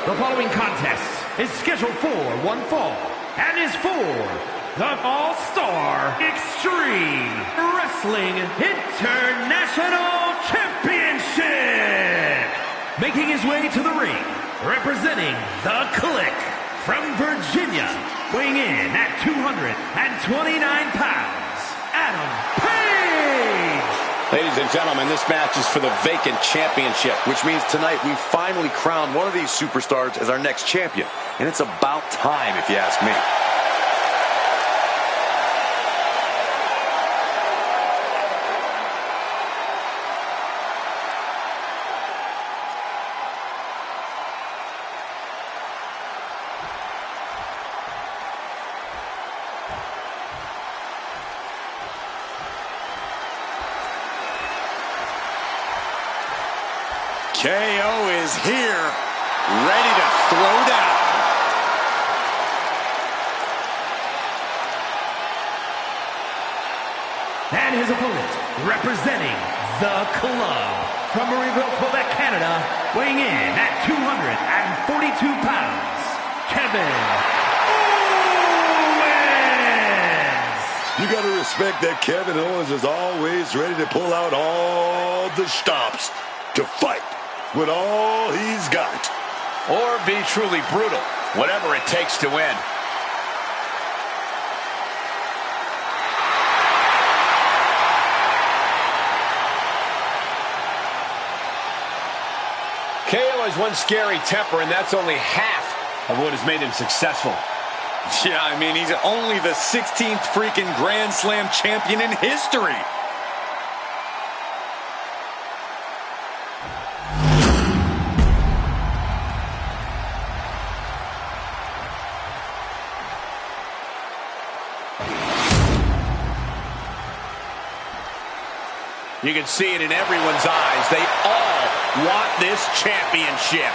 The following contest is scheduled for one fall and is for the All-Star Extreme Wrestling International Championship. Making his way to the ring, representing the Click from Virginia, weighing in at 229 pounds, Adam Page. Ladies and gentlemen, this match is for the vacant championship, which means tonight we finally crown one of these superstars as our next champion. And it's about time, if you ask me. KO is here, ready to throw down. And his opponent, representing the club from Marieville, Quebec, Canada, weighing in at 242 pounds, Kevin Owens. You got to respect that Kevin Owens is always ready to pull out all the stops to fight with all he's got. Or be truly brutal, whatever it takes to win. KO has one scary temper, and that's only half of what has made him successful. Yeah, I mean, he's only the 16th freaking Grand Slam champion in history. You can see it in everyone's eyes. They all want this championship.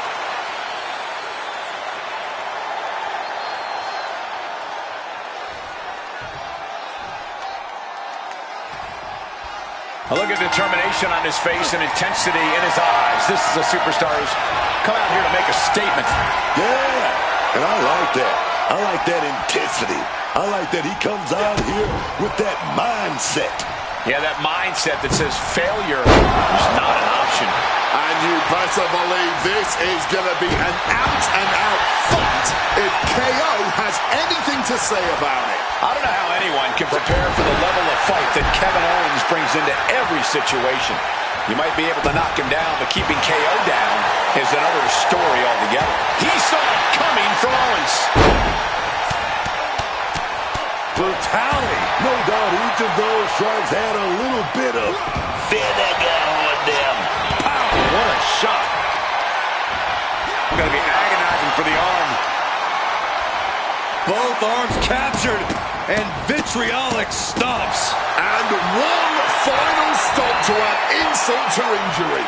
A look at determination on his face and intensity in his eyes. This is a superstar who's come out here to make a statement. Yeah, and I like that. I like that intensity. I like that he comes out here with that mindset. Yeah, that mindset that says failure is not an option. And you better believe this is going to be an out-and-out fight if KO has anything to say about it. I don't know how anyone can prepare for the level of fight that Kevin Owens brings into every situation. You might be able to knock him down, but keeping KO down is another story altogether. He saw it coming from Owens. Brutality. No doubt each of those strikes had a little bit of vinegar on them. Pow! What a shot. Going to be agonizing for the arm. Both arms captured and vitriolic stomps. And one final stop to add insult to injury.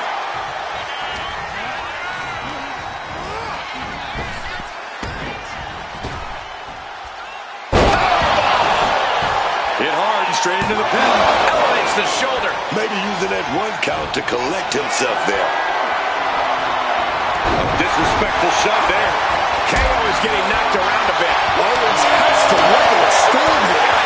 Straight into the pin. Elevates the shoulder. Maybe using that one count to collect himself there. Disrespectful shot there. KO is getting knocked around a bit. Owens has to weather a storm here.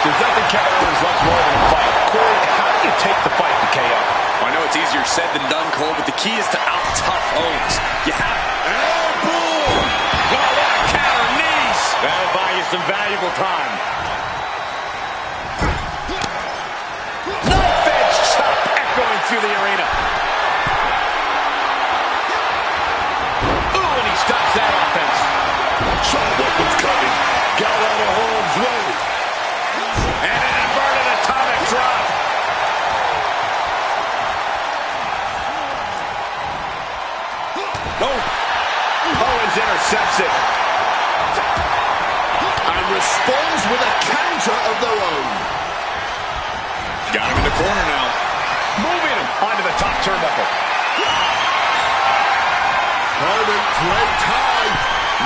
There's nothing Kevin Owens loves more than a fight. Corey, how do you take the fight to KO? I know it's easier said than done, Cole, but the key is to out-tough Owens. You have Elbow! Oh, what a counter, knees! That'll buy you some valuable time. Going through the arena. Ooh, and he stops that offense. Saw what was coming. Got out of harm's way. And an inverted atomic drop. Oh, Owens intercepts it. And responds with a counter of their own. Got him in the corner now. Moving him onto the top turnbuckle. Moment, great time.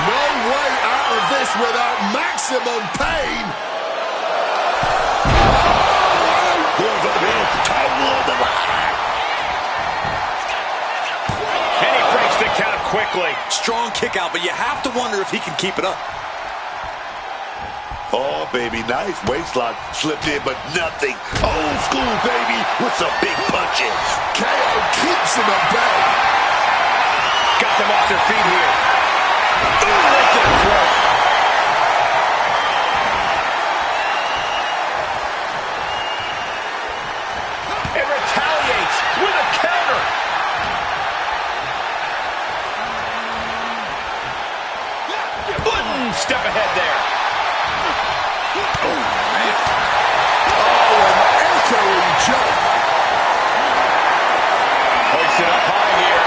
No way out of this without maximum pain. Going for the pin. Title of the line. And he breaks the count quick. quickly. Strong kick out, but you have to wonder if he can keep it up. Oh, baby, nice waistlock slipped in, but nothing. Old school, baby, with some big punches. KO keeps him at bay. Got them off their feet here. Ooh, right to the throat. It retaliates with a counter. Step ahead there. Oh, man. Oh, an echoing jump. Hoists it up high here.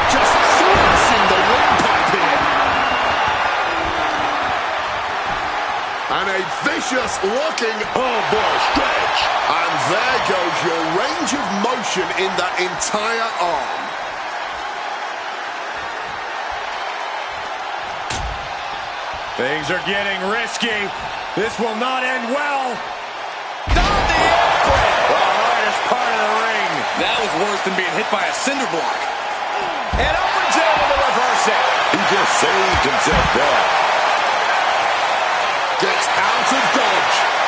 Just thrashing the windpipe here. And a vicious looking, oh boy, stretch. And there goes your range of motion in that entire arm. Things are getting risky. This will not end well. Down the apron. The hardest part of the ring. That was worse than being hit by a cinder block. And Owens able to reverse it. He just saved himself there. Gets out of dodge.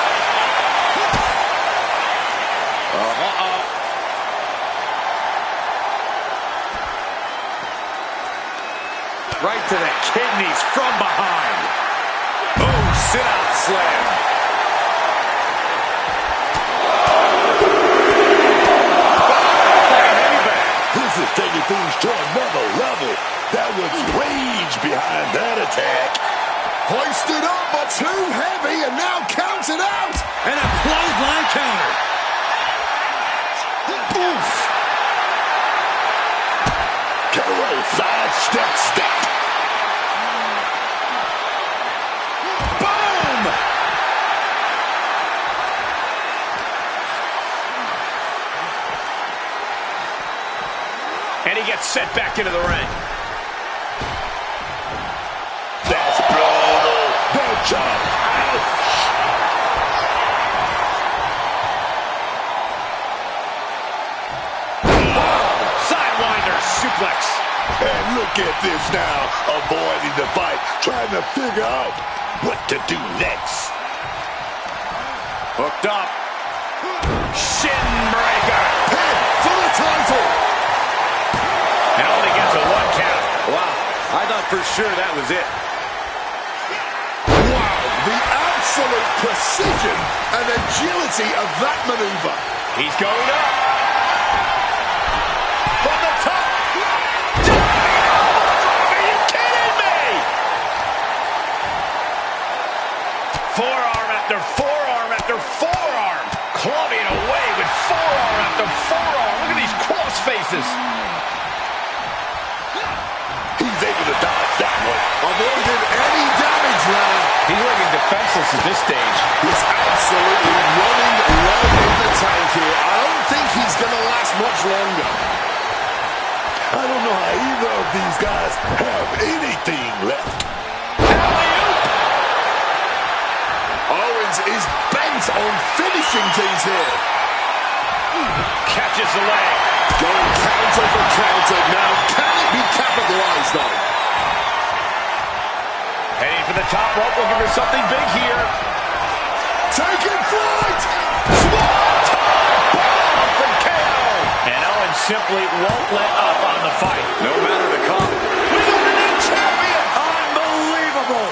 Right to the kidneys from behind. Oh, sit-out slam. This is taking things to another level. That was rage behind that attack. Hoisted up, but too heavy, and now counted out. And a clothesline counter. Oof. KO side step. Boom! And he gets sent back into the ring. That's brutal. The jump. Ouch. Sidewinder suplex. And look at this now. Avoiding the fight. Trying to figure out what to do next. Hooked up. Shin breaker. Pin for the title. And only gets a 1 count. Wow, I thought for sure that was it. Wow, the absolute precision and agility of that maneuver. He's going up. From the top. Are you kidding me? Forearm after forearm after forearm. Clubbing away with forearm after forearm. Look at these cross faces. He's able to dodge that one. Avoided any damage now. He's looking defenseless at this stage. He's absolutely running low in the tank here. I don't think he's going to last much longer. I don't know how either of these guys have anything left. Owens is bent on finishing things here. Catches the leg. Going counter for counter. Now, can it be capitalized on? Heading for the top rope, looking for something big here. Taking flight! Bomb from KO. And Owens simply won't let up on the fight. No matter the cost. We got a new champion. Unbelievable.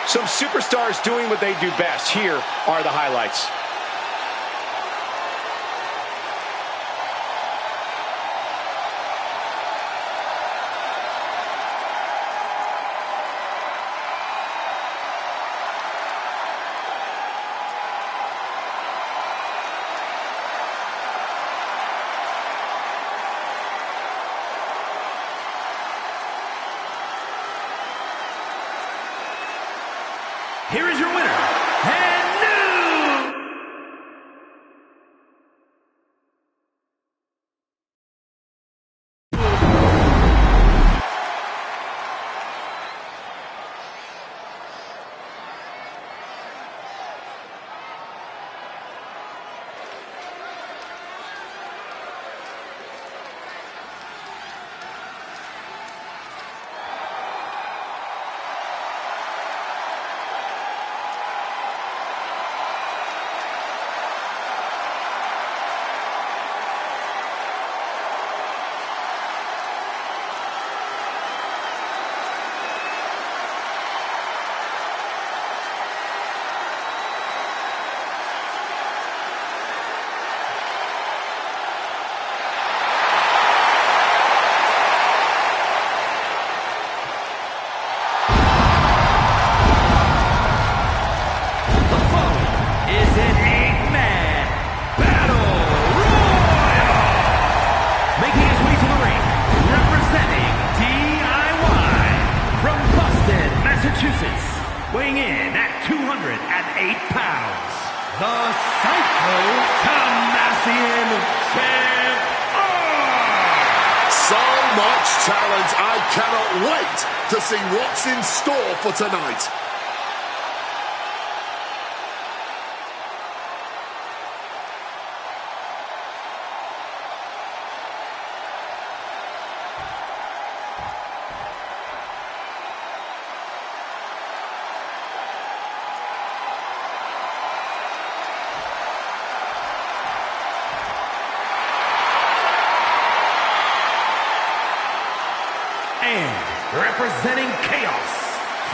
Some superstars doing what they do best. Here are the highlights. Here is your winner, and new... Massachusetts, weighing in at 208 pounds, the Psycho Tomasian Champ. So much talent. I cannot wait to see what's in store for tonight. And representing Chaos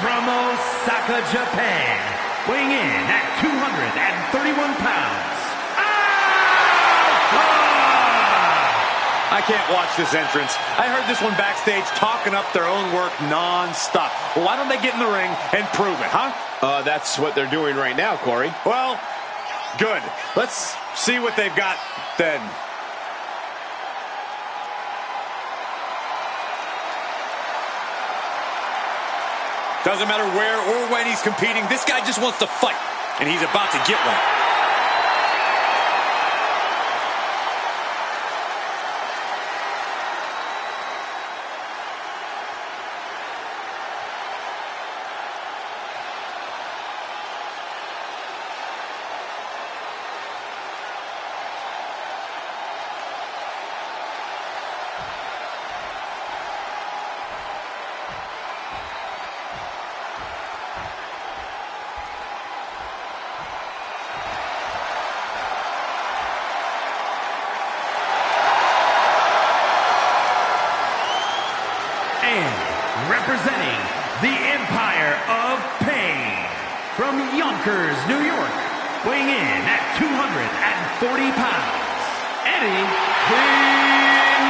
from Osaka, Japan, weighing in at 231 pounds, Alpha! I can't watch this entrance. I heard this one backstage talking up their own work non-stop. Well, why don't they get in the ring and prove it, huh? That's what they're doing right now, Corey. Well, good. Let's see what they've got then. Doesn't matter where or when he's competing, this guy just wants to fight, and he's about to get one. Representing the Empire of Pain, from Yonkers, New York, weighing in at 240 pounds, Eddie Kingston!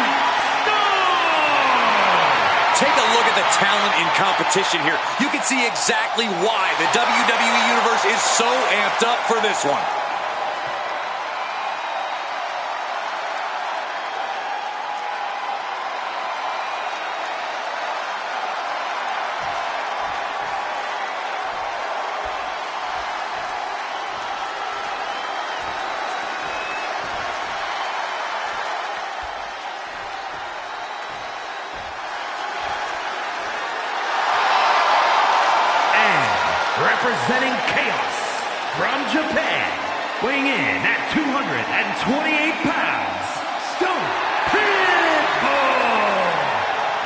Take a look at the talent in competition here. You can see exactly why the WWE Universe is so amped up for this one. Representing Chaos from Japan, weighing in at 228 pounds, Stone Pitbull!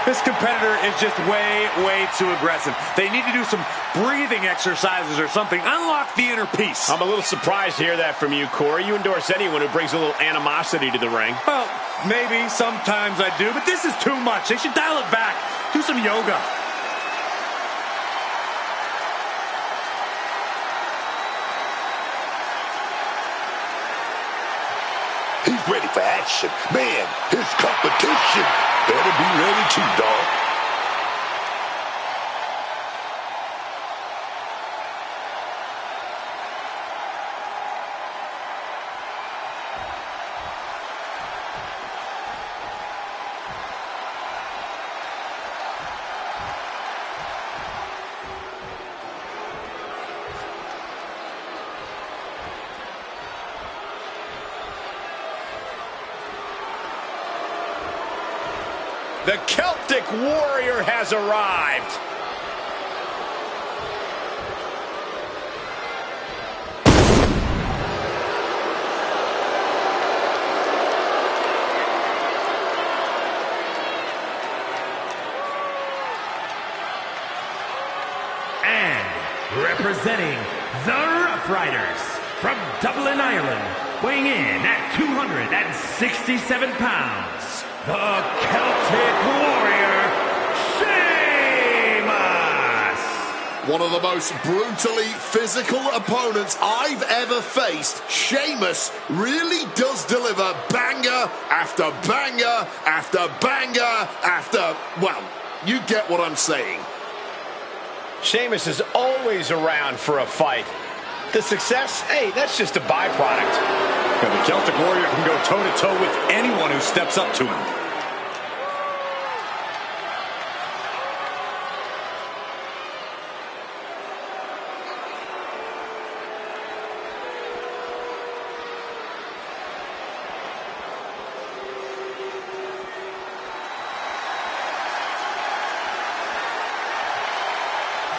This competitor is just way too aggressive. They need to do some breathing exercises or something. Unlock the inner peace. I'm a little surprised to hear that from you, Corey. You endorse anyone who brings a little animosity to the ring. Well, maybe sometimes I do, but this is too much. They should dial it back. Do some yoga. He's ready for action. Man, his competition better be ready too, dog. The Celtic Warrior has arrived. And representing the Rough Riders from Dublin, Ireland, weighing in at 267 pounds, the Celtic Warrior, Sheamus! One of the most brutally physical opponents I've ever faced. Sheamus really does deliver banger after banger after banger after, well, you get what I'm saying. Sheamus is always around for a fight. The success, hey, that's just a byproduct. Yeah, the Celtic Warrior can go toe-to-toe with anyone who steps up to him.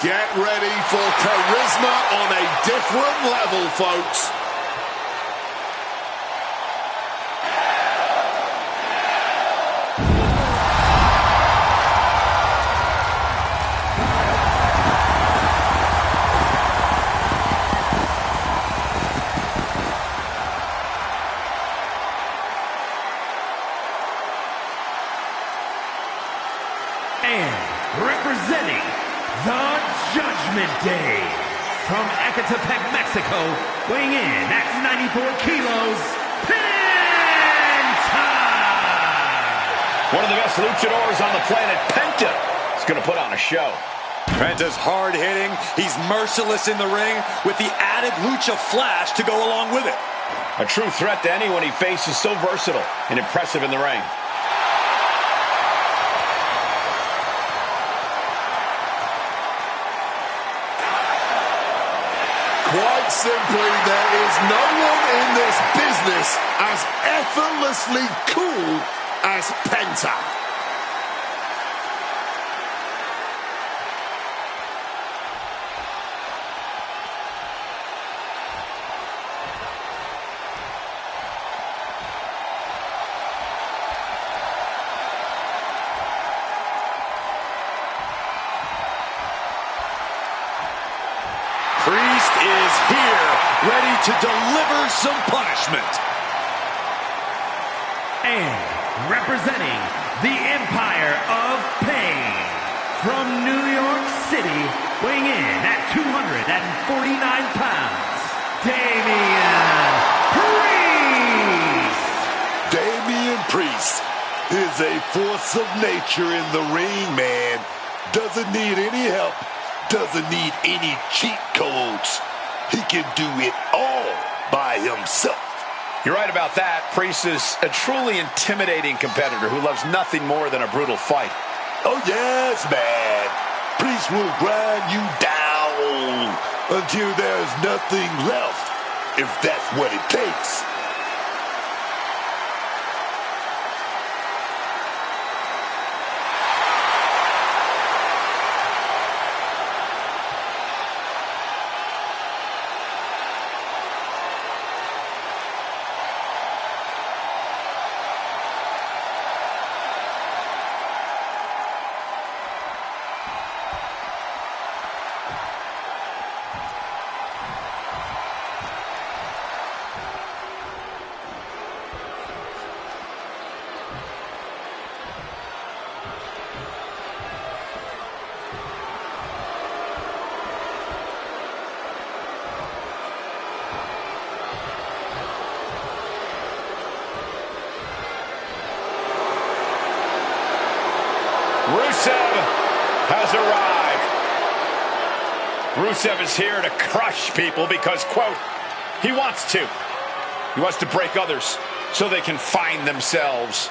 Get ready for charisma on a different level, folks. And representing the Judgment Day, from Ecatepec, Mexico, weighing in at 94 kilos, Penta! One of the best luchadors on the planet, Penta, is going to put on a show. Penta's hard-hitting. He's merciless in the ring with the added lucha flash to go along with it. A true threat to anyone he faces, so versatile and impressive in the ring. Quite simply, there is no one in this business as effortlessly cool as Penta. Priest is here, ready to deliver some punishment. And representing the Empire of Pain, from New York City, weighing in at 249 pounds, Damian Priest! Damian Priest is a force of nature in the ring, man. Doesn't need any help. Doesn't need any cheat codes. He can do it all by himself. You're right about that. Priest is a truly intimidating competitor who loves nothing more than a brutal fight. Oh, yes, man. Priest will grind you down until there's nothing left, if that's what it takes. Rusev has arrived. Rusev is here to crush people because, quote, he wants to. He wants to break others so they can find themselves.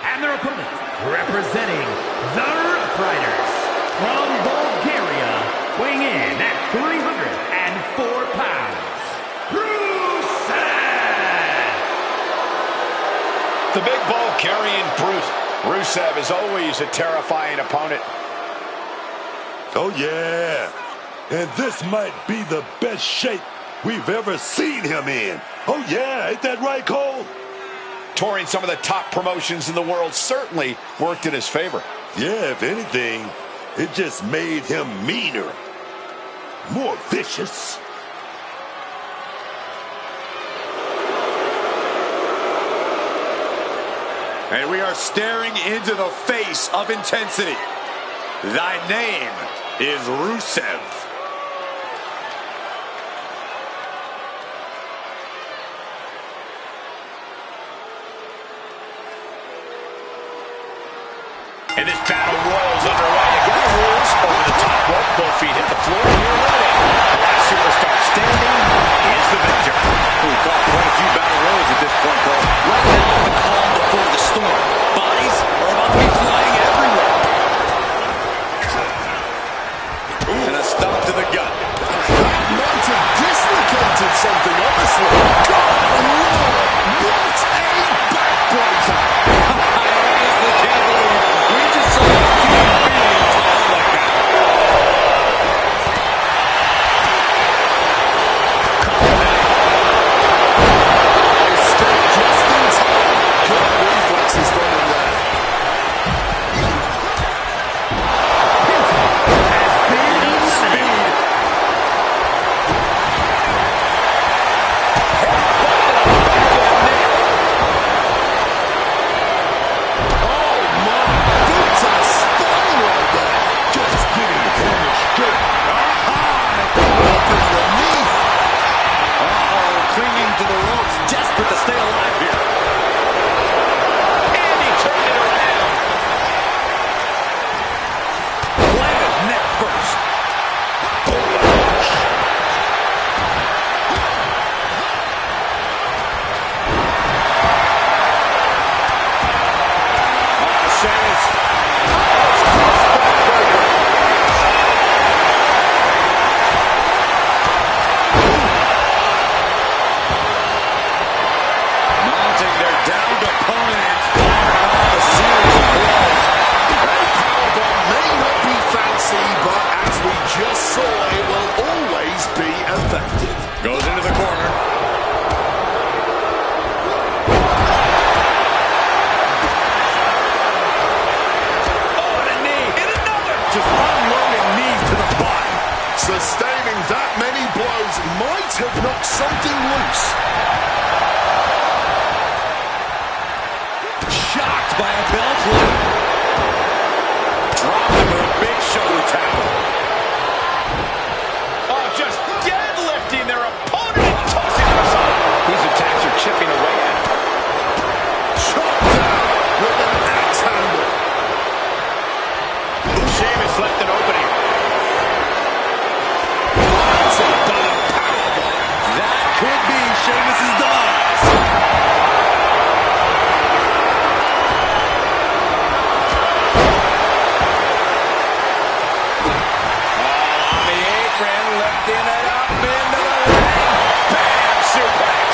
And their opponent, representing the Rough Riders, from Bulgaria, weighing in at 304 pounds, Rusev! The big Bulgarian brute. Rusev is always a terrifying opponent. Oh, yeah. And this might be the best shape we've ever seen him in. Oh, yeah. Ain't that right, Cole? Touring some of the top promotions in the world certainly worked in his favor. Yeah, if anything, it just made him meaner, more vicious. And we are staring into the face of intensity. Thy name is Rusev. And this battle royals underway. Again, the rules over the top rope. Both feet hit the floor. And you're eliminated. The last superstar standing is the victor. We've got quite a few battle royals at this point, Cole. Right now, the calm before the storm. Bodies are about to be flying everywhere. And a stomp to the gut. That might have dislocated something, honestly. God, Lord, what a backbreaker! I honestly can't believe we just saw a human being tossed like that. desperate to stay alive here. And he turned it around. Planted neck first. Goes into the corner. Oh, and a knee. And another. Just unloading knees to the body. Sustaining that many blows might have knocked something loose. Shocked by a belt loop. Dropped him with a big shoulder tackle. Oh, just deadlifting their opponent and tossing him aside. These attacks are chipping away at him. Chopped down with an axe handle. Sheamus left an opening. That could be Sheamus' demise. On the apron, lifting it up into the ring. Bam! Suplex.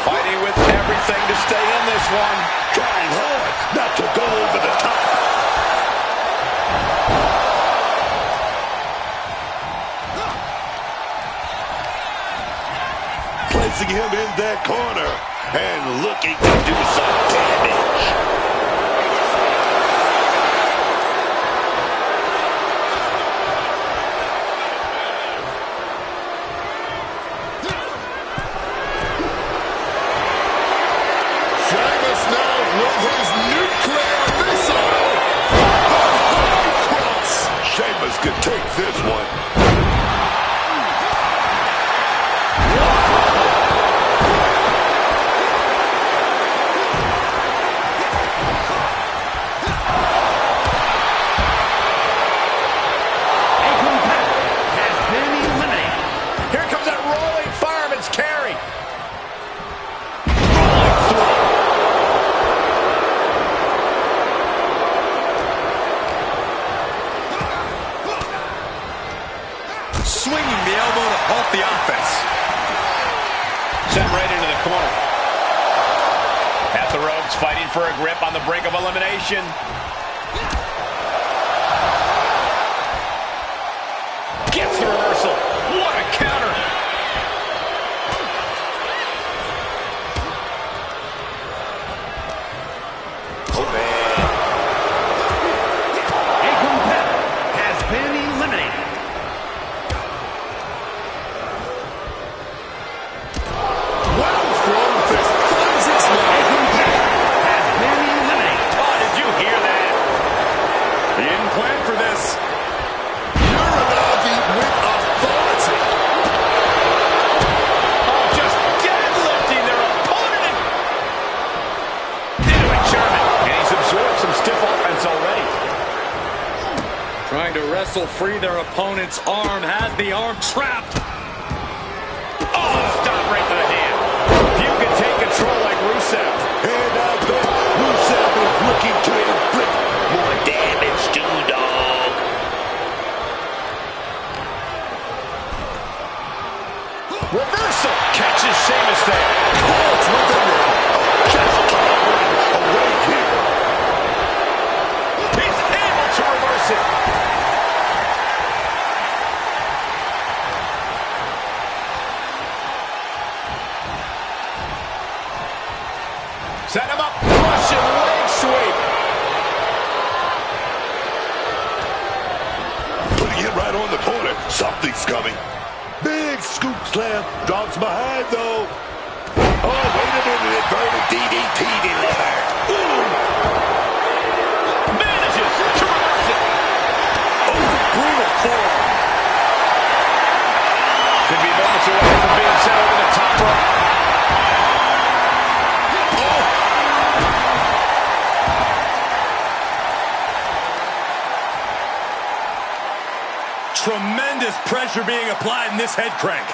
Fighting with everything to stay in this one. Trying hard not to go over the top. Placing him in that corner and looking to do some damage. Sheamus now with his nuclear missile. Cross. Sheamus could take this one. Here comes that rolling fireman's carry. Swinging the elbow to halt the offense. Sent right into the corner. At the ropes, fighting for a grip on the brink of elimination. Gets the reversal. What a counter. Oh, man. A competitor has been eliminated. Well thrown fist finds its A way. competitor has been eliminated. Oh, did you hear that? He didn't plan for this. Uranagi with authority. Oh, just deadlifting their opponent. Into a German. And he's absorbed some stiff offense already. Trying to wrestle free their opponent's arm. Has the arm trapped. Oh, stop right to the hand. If you can take control like Rusev. And I bet Rusev is looking to inflict more damage too, dog. Reversal. Catches Sheamus there. Close with the ring. Just cowering away here. He's able to reverse it. Set him up. Russian leg sweep. Putting it right on the corner. Something's coming. Big scoop slam. Drops behind, though. Oh, wait a minute. Inverted DDT delivered. Ooh. Manages to reverse it. Oh, brutal form. Tremendous pressure being applied in this head crank.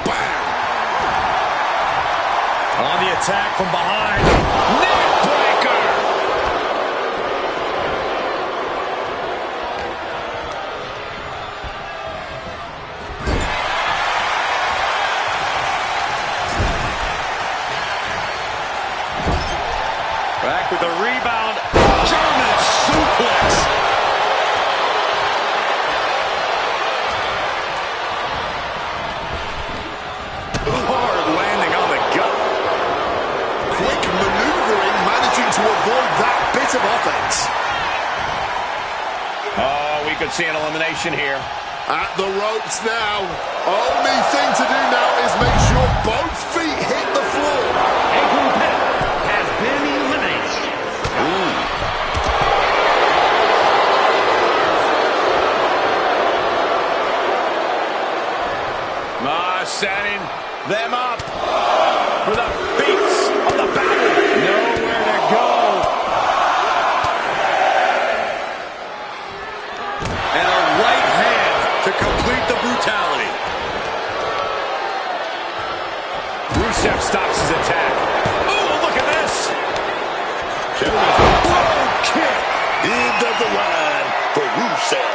Bam! On the attack from behind. Neck breaker! Back with the rebound. German suplex. Hard landing on the gut. Quick maneuvering, managing to avoid that bit of offense. Oh, we could see an elimination here. At the ropes now. Only thing to do now is make sure both feet hit the floor. A competitor has been eliminated. Setting them up for the beats of the battle. Nowhere to go. And a right hand to complete the brutality. Rusev stops his attack. Oh, look at this. Blow kick. End of the line for Rusev.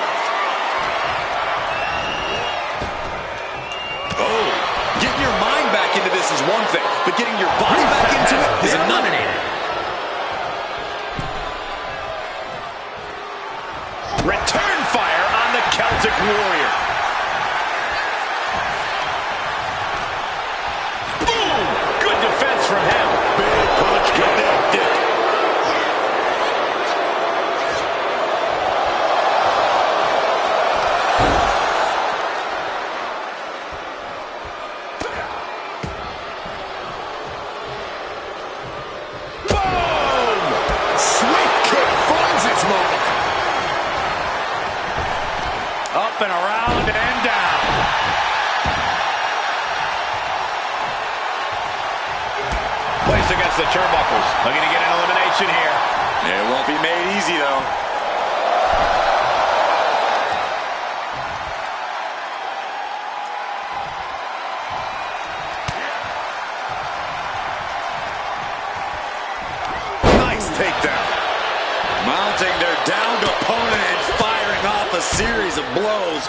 Getting your mind back into this is one thing, but getting your body back into it is another. Return fire on the Celtic Warrior. Boom! Good defense from him. Big punch connected. Up and around and down. Placed against the turnbuckles. Looking to get an elimination here. It won't be made easy, though. Nice takedown. Mounting their downed opponent and firing off a series of blows.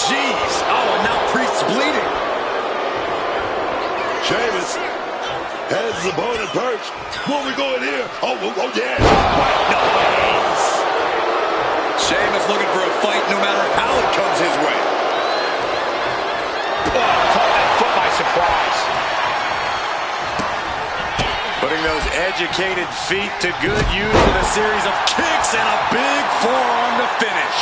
Jeez. Oh, and now Priest's bleeding. Sheamus has his opponent perched. Where we going here? Oh, yeah. Nice. Sheamus looking for a fight no matter how it comes his way. Oh, caught that foot by surprise. Putting those educated feet to good use with a series of kicks and a big forearm to finish.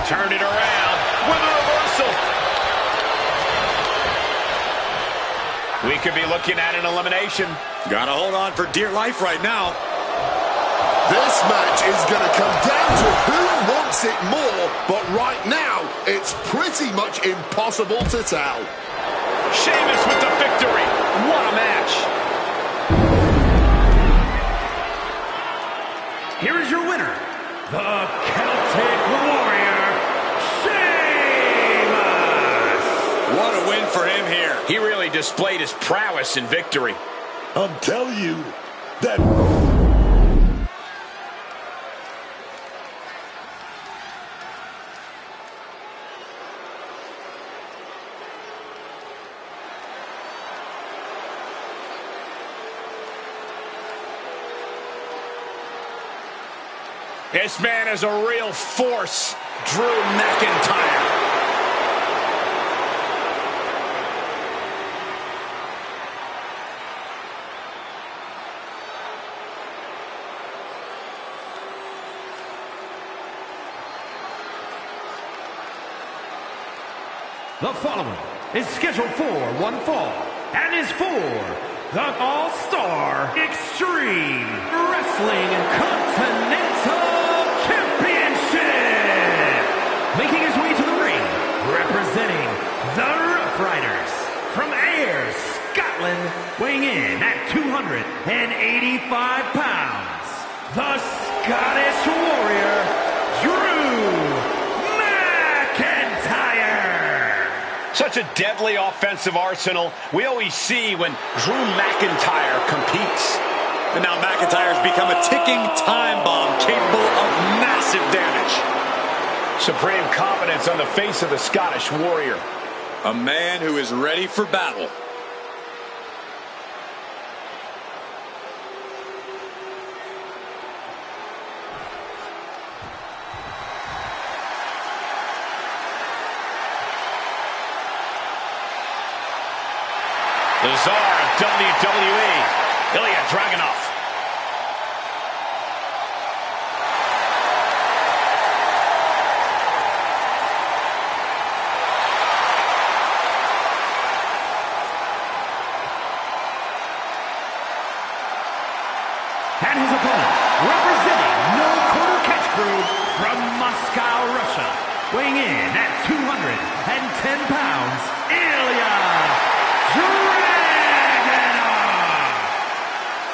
Turned it around with a reversal. We could be looking at an elimination. Gotta hold on for dear life right now. This match is going to come down to who wants it more, but right now, it's pretty much impossible to tell. Sheamus with the victory. What a match. Here is your winner, the Celtic Warrior, Sheamus. What a win for him here. He really displayed his prowess in victory. I'm telling you that... This man is a real force, Drew McIntyre. The following is scheduled for one fall and is for the All-Star Extreme Wrestling Continental Championship. 85 pounds, the Scottish Warrior, Drew McIntyre. Such a deadly offensive arsenal we always see when Drew McIntyre competes. And now McIntyre's become a ticking time bomb capable of massive damage. Supreme confidence on the face of the Scottish Warrior. A man who is ready for battle. The Czar of WWE, Ilya Dragunov. And his opponent, representing No Quarter Catch Crew from Moscow, Russia, weighing in at 210 pounds, Ilya Dragunov.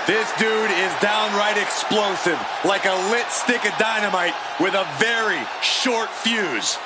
This dude is downright explosive, like a lit stick of dynamite with a very short fuse.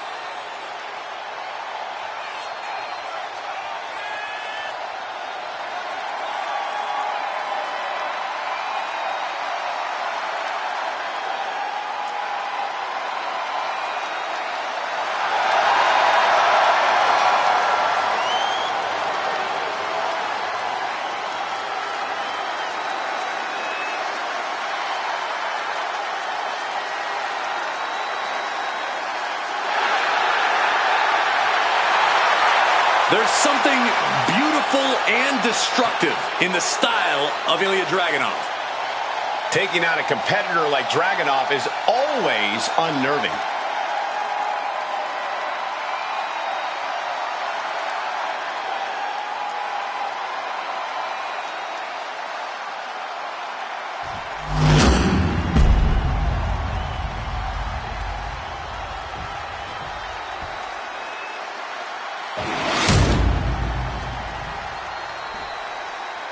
There's something beautiful and destructive in the style of Ilya Dragunov. Taking out a competitor like Dragunov is always unnerving.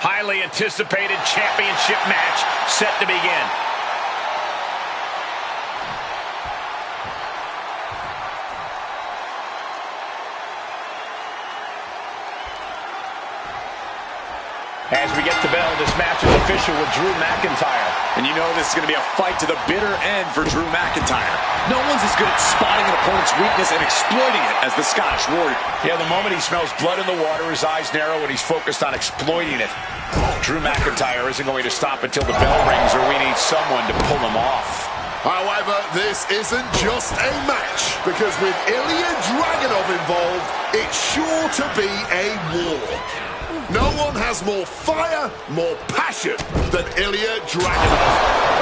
Highly anticipated championship match set to begin. As we get the bell, this match is official with Drew McIntyre. And you know this is going to be a fight to the bitter end for Drew McIntyre. No one's as good at spotting an opponent's weakness and exploiting it as the Scottish Warrior. Yeah, the moment he smells blood in the water, his eyes narrow and he's focused on exploiting it. Drew McIntyre isn't going to stop until the bell rings, or we need someone to pull him off. However, this isn't just a match, because with Ilya Dragunov involved, it's sure to be a war. No one has more fire, more passion than Ilya Dragunov.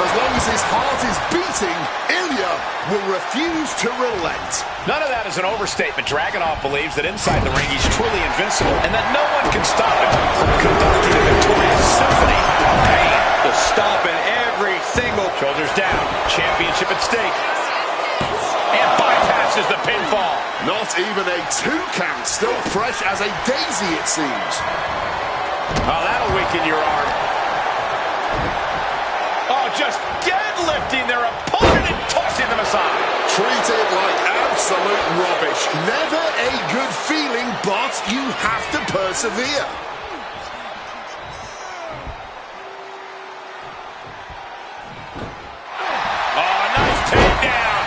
As long as his heart is beating, Ilya will refuse to relent. None of that is an overstatement. Dragunov believes that inside the ring he's truly invincible and that no one can stop him from conducting a victorious symphony of pain. The stop in every single... Shoulders down, championship at stake. And bypasses the pinfall. Not even a 2 count, still fresh as a daisy, it seems. Oh, that'll weaken your arm. Oh, just deadlifting their opponent and tossing them aside. Treated like absolute rubbish. Never a good feeling, but you have to persevere. Oh, nice takedown.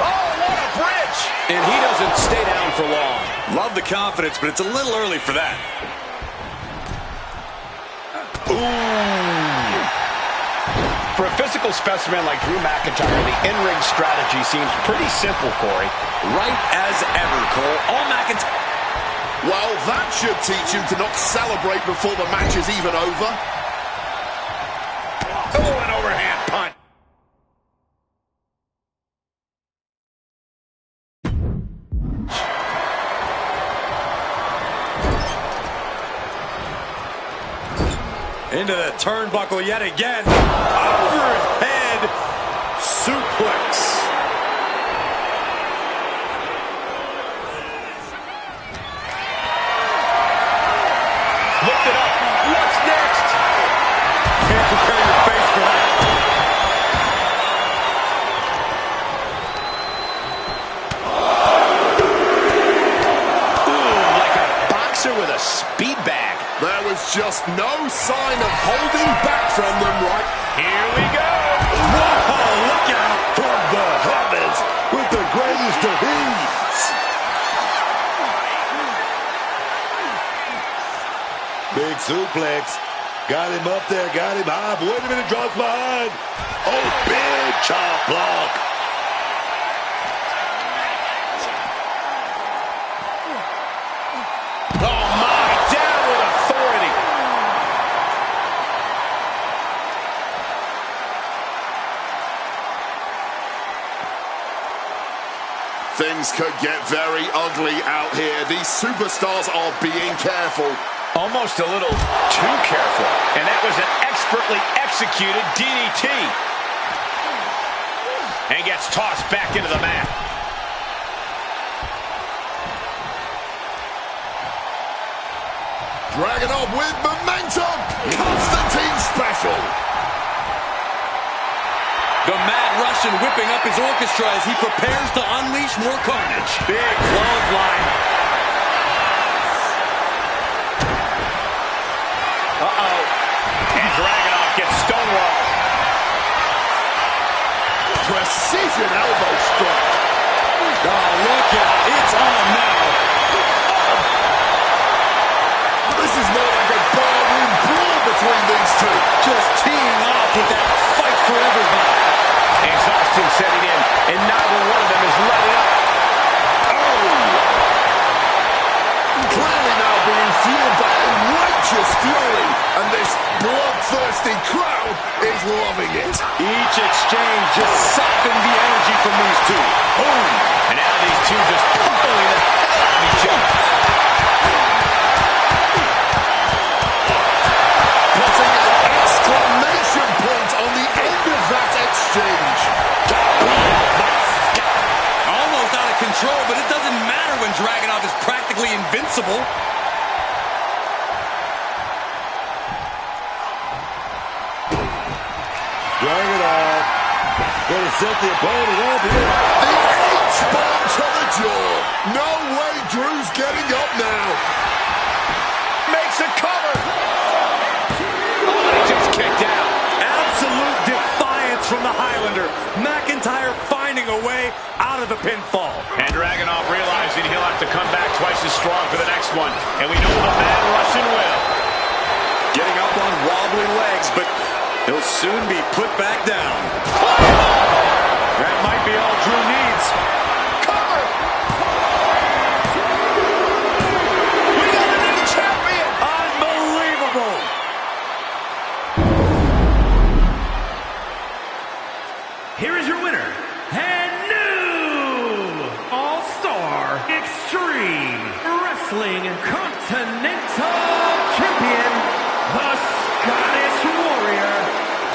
Oh, what a bridge. And he doesn't stay down for long. Love the confidence, but it's a little early for that. Ooh. For a physical specimen like Drew McIntyre, the in-ring strategy seems pretty simple, Corey. Right as ever, Cole. All McIntyre... Well, that should teach you to not celebrate before the match is even over. Oh, an overhand punch. Into the turnbuckle yet again. Overhead suplex. Looked it up. What's next? Can't suplex. Got him up there, got him high. Wait a minute, drops behind. Oh, big chop block. Oh, my, down with authority. Things could get very ugly out here. These superstars are being careful. Almost a little too careful. And that was an expertly executed DDT. And gets tossed back into the mat. Dragunov with momentum. Constantine special. The Mad Russian whipping up his orchestra as he prepares to unleash more carnage. Big clothesline. Uh-oh. And Dragunov gets stonewalled. Precision elbow strike. Oh, look out. It's on now. This is more like a barroom brawl between these two. Just teeing off with that fight for everybody. Exhaustion setting in, and neither one of them is letting up. Oh! Clearly now being fueled by a righteous fury, and this bloodthirsty crowd is loving it. Each exchange just softened the energy from these two. Boom! And now these two just pummeling the hell out of each other. Putting an exclamation point on the end of that exchange. Almost out of control, but it doesn't matter when Dragunov is practically invincible. Dragunov gonna set the opponent up here. The H-bomb to the jaw. No way Drew's getting up now. Makes a cover. Oh, he just kicked out. Absolute defiance from the Highlander. McIntyre finding a way out of the pinfall. And Dragunov realizing he'll have to come back twice as strong for the next one. And we know the Mad Russian will. Getting up on wobbly legs, but he'll soon be put back down. That might be all Drew needs. Cover! We got a new champion! Unbelievable! Here is your winner, and new All-Star Extreme Wrestling Continental Champion, the Scottish Warrior,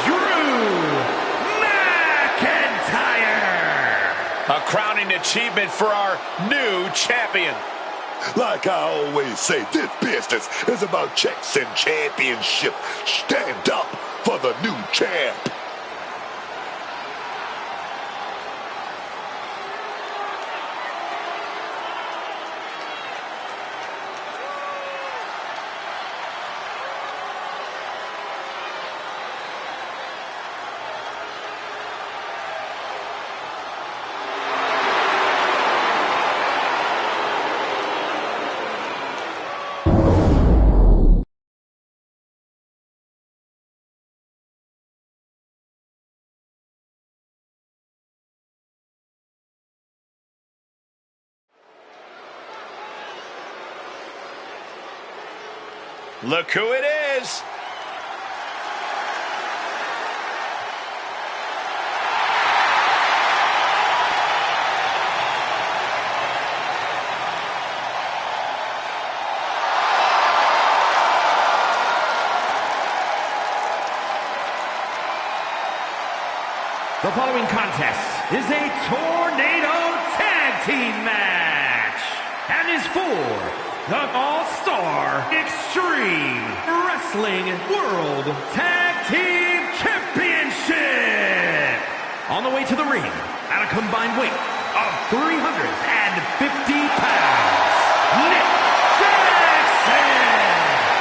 Drew McIntyre. A crowning achievement for our new champion. Like I always say, this business is about checks and championship. Stand up for the new champ. Look who it is. The following contest is a tornado tag team match and is for the All-Star Extreme Wrestling World Tag Team Championship. On the way to the ring at a combined weight of 350 pounds, Nick Jackson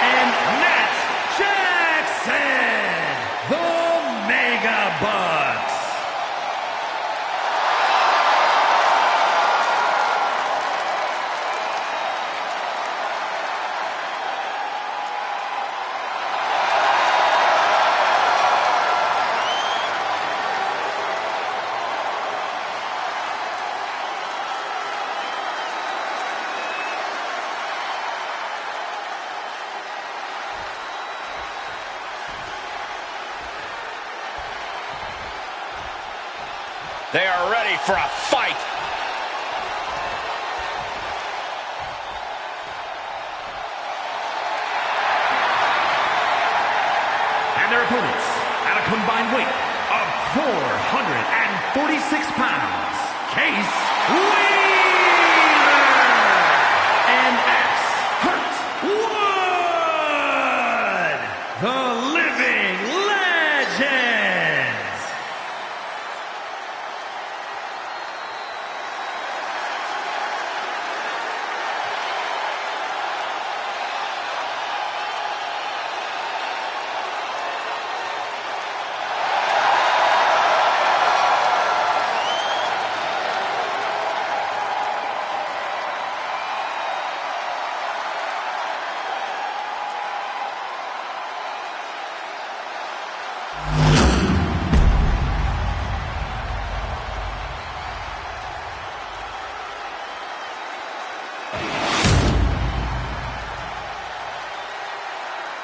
and Matt Jackson, the Mega Bucks. They are ready for a fight. And their opponents, at a combined weight of 446 pounds, Case Wheeler and X-Hurt Wood, the living legends.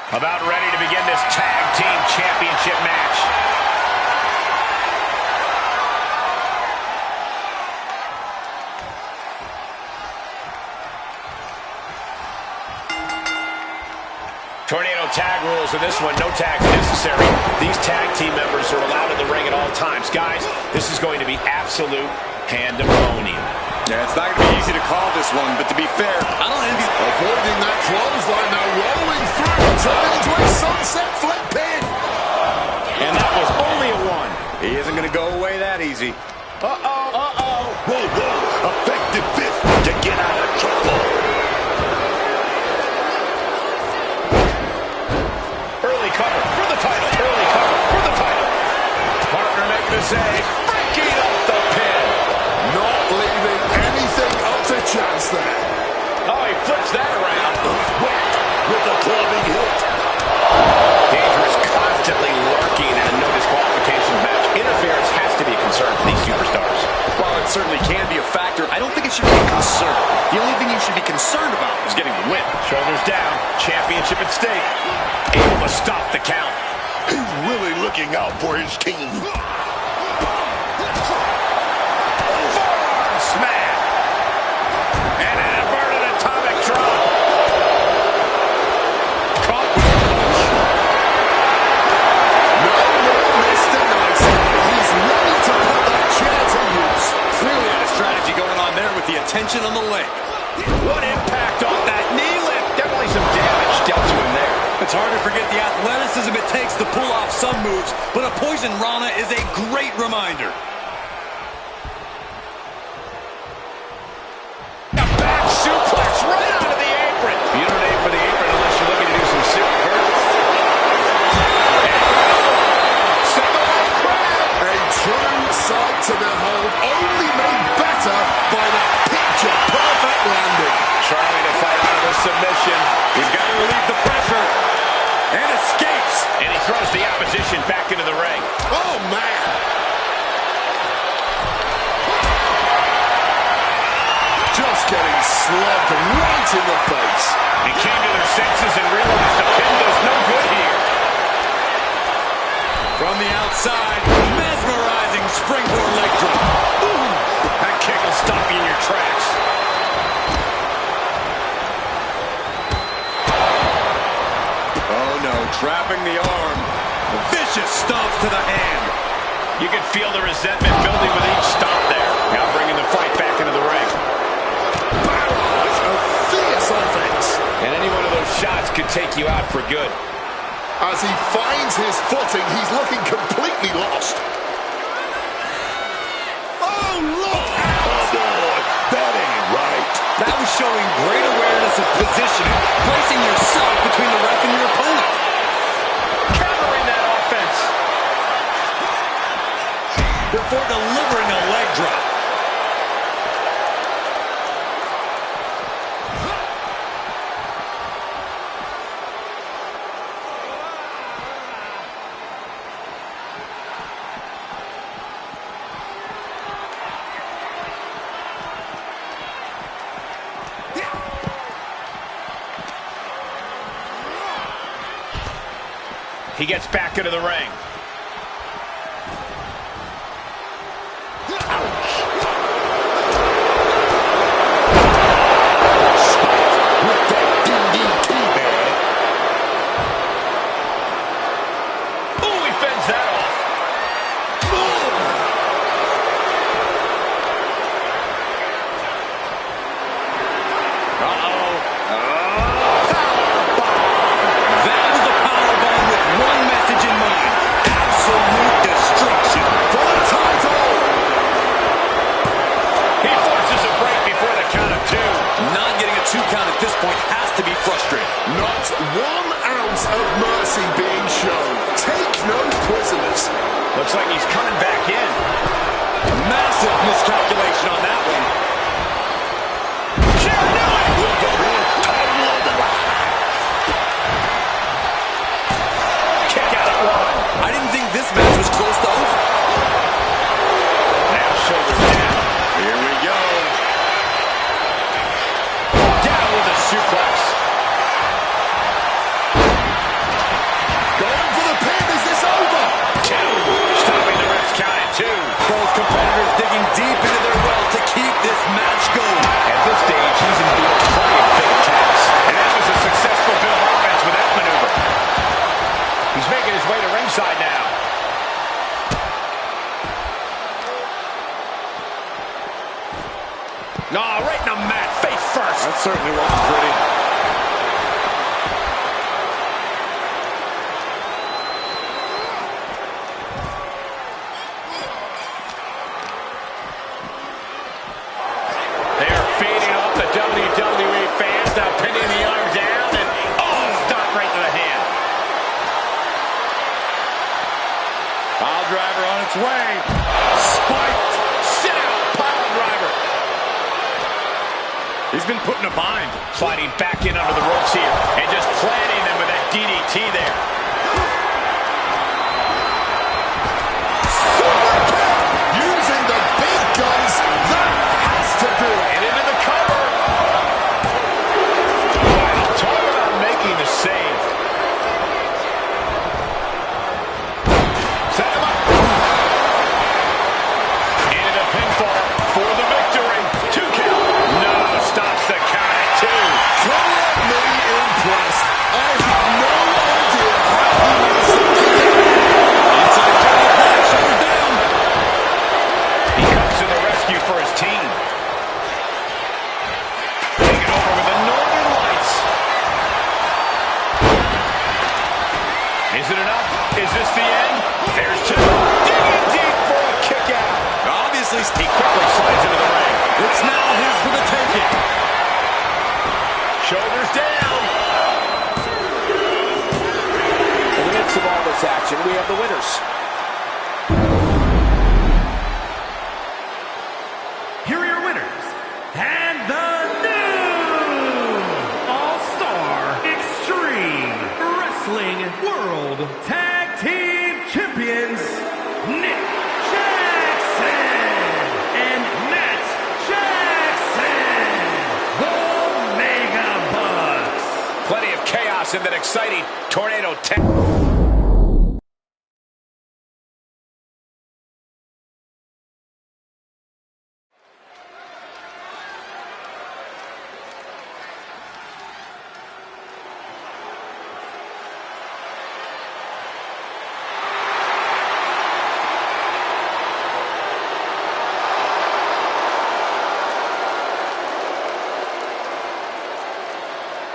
About ready to begin this tag team championship match. Tornado tag rules in this one. No tags necessary. These tag team members are allowed in the ring at all times. Guys, this is going to be absolute pandemonium. Yeah, it's not going to be easy to call this one, but to be fair, I don't envy... Avoiding that clothesline now, rolling through, turning into a sunset flip pin. And that was only a one. He isn't going to go away that easy. Whoa, whoa, effective fist to get out of trouble. Early cover for the title. Early cover for the title. Partner making the save. Breaking up the pin. Not leaving anything up to chance there. Oh, he flips that around. Whacked with a clubbing hit. Dangerous constantly lurking in a no disqualification match. Interference has to be a concern for these superstars. While it certainly can be a factor, I don't think it should be a concern. The only thing you should be concerned about is getting the win. Shoulders down. Championship at stake. Able to stop the count. He's really looking out for his team. Forearm smash. And an inverted atomic drop. Caught with a punch. No more Mr. Nice. He's ready to put that chair to use. Clearly had a strategy going on there with the attention on the leg. What impact on that knee lift. Definitely some damage dealt to him there. It's hard to forget the athleticism it takes to pull off some moves, but a poison Rana is a great reminder. A back suplex right onto the apron. You don't aim for the apron unless you're looking to do some super. Single leg crab. A true sight to behold, only made better by that picture-perfect landing. Trying to fight out of the submission. He's got to relieve the pressure. And escapes. And he throws the opposition back into the ring. Oh, man. Just getting slugged right in the face. They came to their senses and realized the pin does no good here. From the outside, mesmerizing springboard leg drop. Ooh, that kick will stop you in your tracks. Oh no, trapping the arm. A vicious stomp to the hand. You can feel the resentment building with each stomp there. Now bringing the fight back into the ring. Barrage of fierce offense. And any one of those shots could take you out for good. As he finds his footing, he's looking completely lost. Oh, look out! Oh, boy, that ain't right. That was showing great awareness of positioning, placing yourself between the ref and your opponent. Countering that offense. Before delivering a leg drop. He gets back into the ring. Looks like he's coming back in. Massive miscalculation on that one. Kick out at one. I didn't think this match was close to over. Now shoulders down. Here we go. Down with a suplex. Going for the pin. Is this over? Two. Stopping the ref's count at two. Both competitors digging deep into their well to keep this match going. At this stage, he's endured plenty of big attacks. And that was a successful bit of offense with that maneuver. He's making his way to ringside now. Nah, right in the mat, face first. That certainly wasn't pretty. They're feeding off the WWE fans, now pinning the arm down, and stop right to the hand. Pile driver on its way. Spiked, sit out, pile driver. He's been put in a bind. Sliding back in under the ropes here, and just planting them with that DDT there. Using the big guns. That has to do it. And into the cover. Wow, talk about making the save. Set him up. Into the pinfall for the victory. 2 count. No, stops the count at 2. Currently impressed. I have no idea how he is so Inside target back, shoulders down. He comes to the rescue for his team. Taking over with the Northern Lights. Is it enough? Is this the end? There's 2. Digging deep for a kick out. Obviously, He quickly slides into the ring. it's now his for the taking. Shoulders down. In the midst of all this action, we have the winners. Here are your winners, and the new All-Star Extreme Wrestling World Tag Team Champions, Nick Jackson and Matt Jackson, the Mega Bucks. Plenty of chaos in that exciting tornado tag.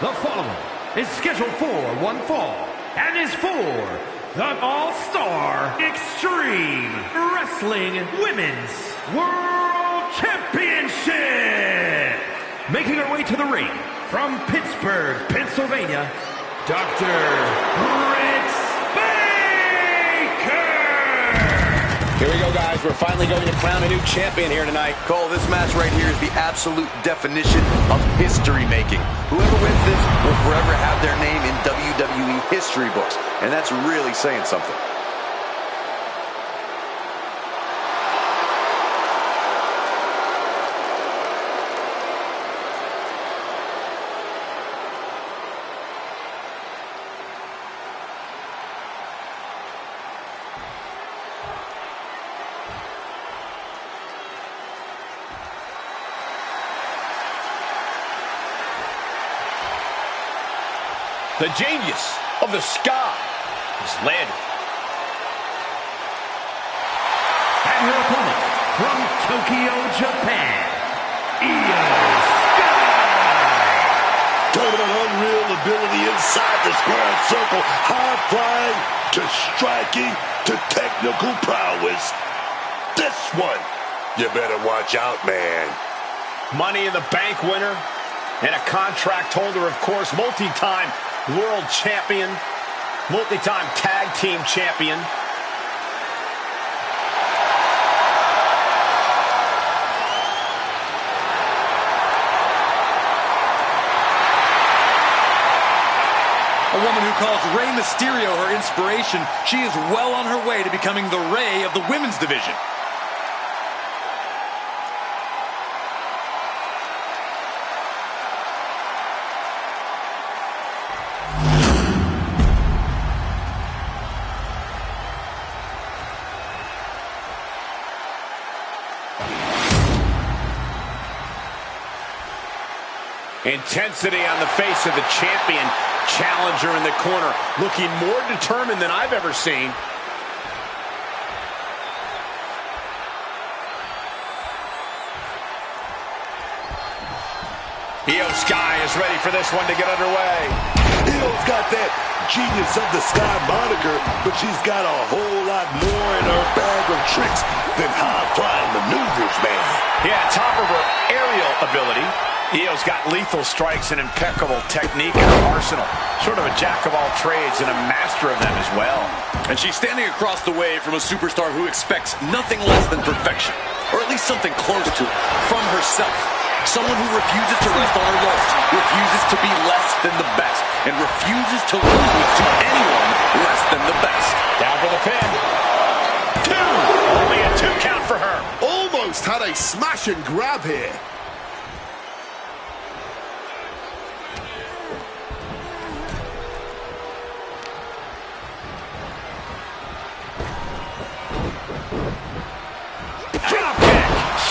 The following is scheduled for one fall and is for the All-Star Extreme Wrestling Women's World Championship. Making her way to the ring from Pittsburgh, Pennsylvania, Dr. Britt Baker. Here we go, guys. We're finally going to crown a new champion here tonight. Cole, this match right here is the absolute definition of history making. Whoever wins this will forever have their name in WWE history books, and that's really saying something. The genius of the sky is landed. And her opponent from Tokyo, Japan, Io Sky. Talking about unreal ability inside the square circle, high flying to striking to technical prowess. This one, you better watch out, man. Money in the Bank winner and a contract holder, of course, multi-time world champion, multi-time tag team champion. who calls Rey Mysterio her inspiration, she is well on her way to becoming the Rey of the women's division. Intensity on the face of the champion. Challenger in the corner, looking more determined than I've ever seen. Io Sky is ready for this one to get underway. Io's got that Genius of the Sky moniker, but she's got a whole lot more in her bag of tricks than high-flying maneuvers, man. Yeah, top of her aerial ability, Io's got lethal strikes and impeccable technique in her arsenal. Sort of a jack of all trades and a master of them as well. And she's standing across the way from a superstar who expects nothing less than perfection, or at least something close to it, from herself. Someone who refuses to rest on her laurels, refuses to be less than the best, and refuses to lose to anyone less than the best. Down for the pin. 2! Only a 2 count for her. Almost had a smash and grab here.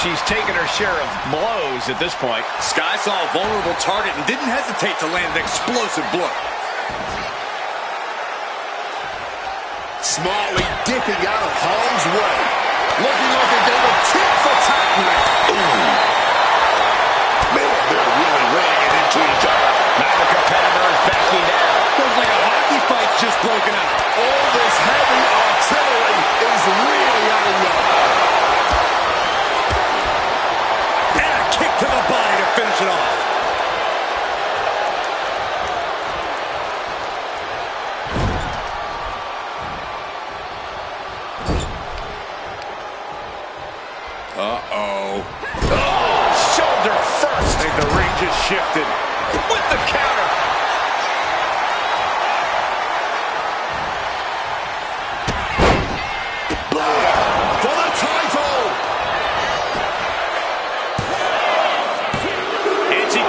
She's taken her share of blows at this point. Sky saw a vulnerable target and didn't hesitate to land an explosive blow. Smartly dipping out of harm's way. Looking like a game of tit for tat now. Man, they're really laying it into each other. Now competitor is backing down. Looks like a hockey fight's just broken out. All this heavy artillery is really adding up. To the body to finish it off. Uh-oh. Oh, shoulder first. I think the ring just shifted. With the counter. For the title.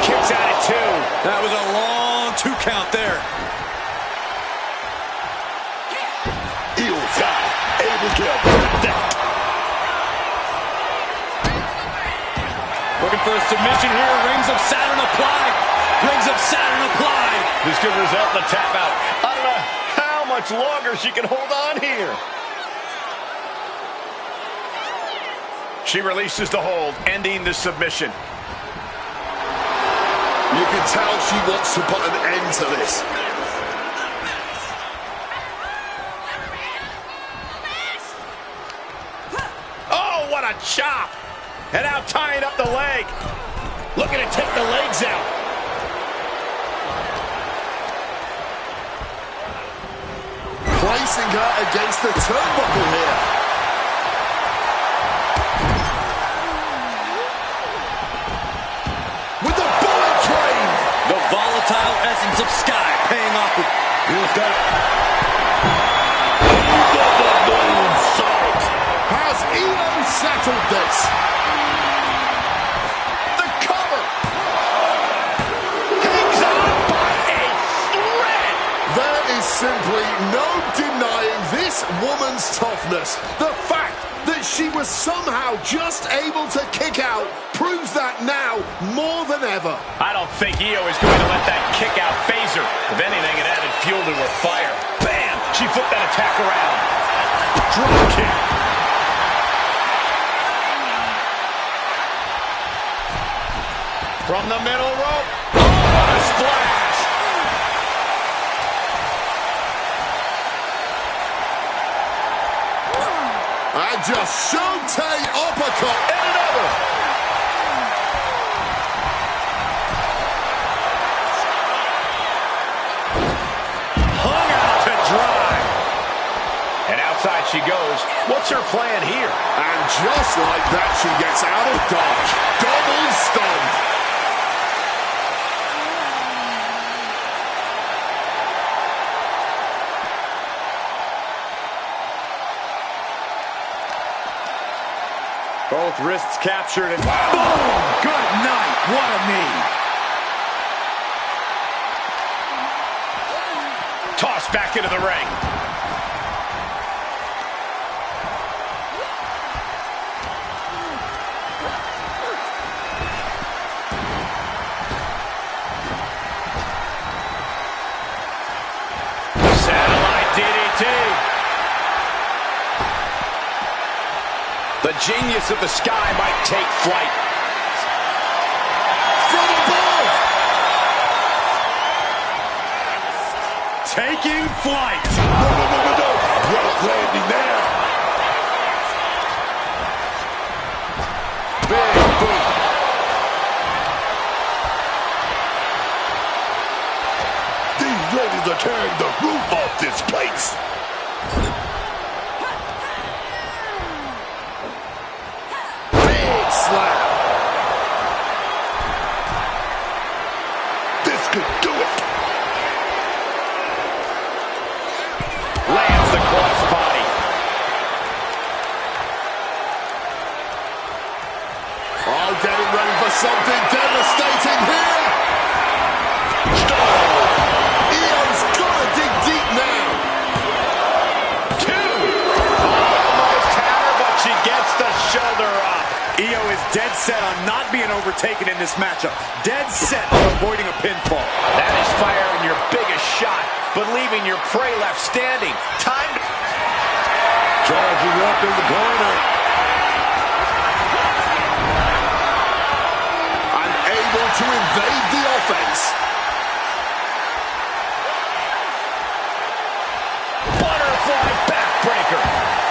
Kicks out at 2. That was a long 2 count there. Io Sky able to avert that. Looking for a submission here. Rings of Saturn applied. Rings of Saturn applied. This could result in a tap out. I don't know how much longer she can hold on here. She releases the hold, ending the submission. You can tell she wants to put an end to this. Oh, what a chop! And now tying up the leg. Looking to take the legs out. Placing her against the turnbuckle here. The volatile essence of Sky paying off with... He's got it. Has Io settled this? The cover. Hangs on by a thread. There is simply no denying this woman's toughness. The fact that she was somehow just able to kick out proves that now more than ever. I don't think Io is going to let that kick out phase her. If anything, it added fuel to her fire. Bam! She flipped that attack around. Drop kick. From the middle rope. Oh, what a splash! And just Shotei uppercut and another. Hung out to dry. And outside she goes. What's her plan here? And just like that, she gets out of dodge. Double stomp. Both wrists captured and boom! Good night. What a knee. Tossed back into the ring. Satellite DDT. The genius of the sky might take flight. From above! Taking flight. No. Rough landing there. Big boot. These ladies are tearing the roof off this place. Big slap. This could do it. Lands the crossbody. Oh, getting ready for something devastating here. Io's gotta dig deep now. Almost had her, but she gets the shoulder up. Io is dead set on not being overtaken in this matchup. Dead set on avoiding a pinfall. That is firing your biggest shot, but leaving your prey left standing. Time to... Charging up in the corner. Unable to invade the offense. Butterfly backbreaker.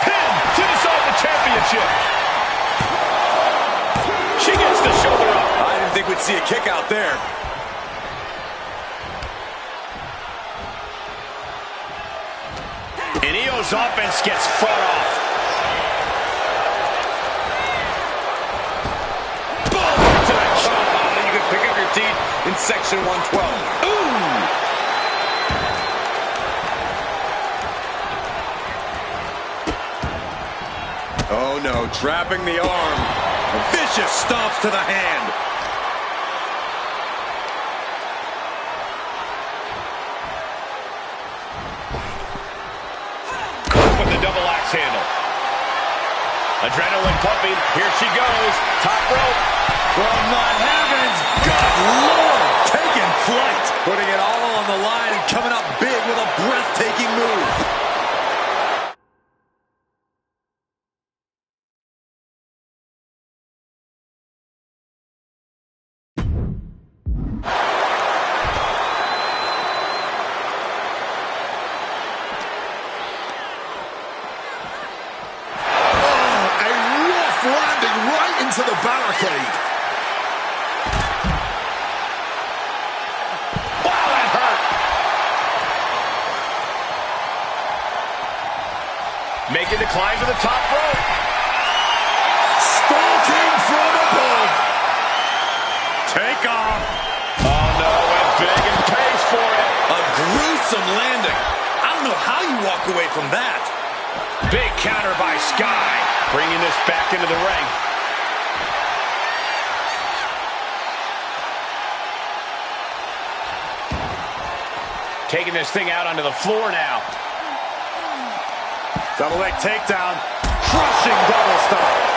Pin to decide the championship. She gets the shoulder up. I didn't think we'd see a kick out there. And Io's offense gets fought off. Boom! To the chop. Oh, you can pick up your teeth in section 112. Ooh! Oh no, trapping the arm. Vicious stomps to the hand. With the double axe handle. Adrenaline pumping. Here she goes. Top rope. From the heavens. Good Lord. Taking flight. Putting it all on the line and coming up big with a breathtaking move. Landing right into the barricade. Wow, that hurt. Making the climb to the top rope. Stalking from above. Take off. Oh no, went big and pays for it. A gruesome landing. I don't know how you walk away from that. Big counter by Sky. Bringing this back into the ring. Taking this thing out onto the floor now. Double leg takedown. Crushing double stomp.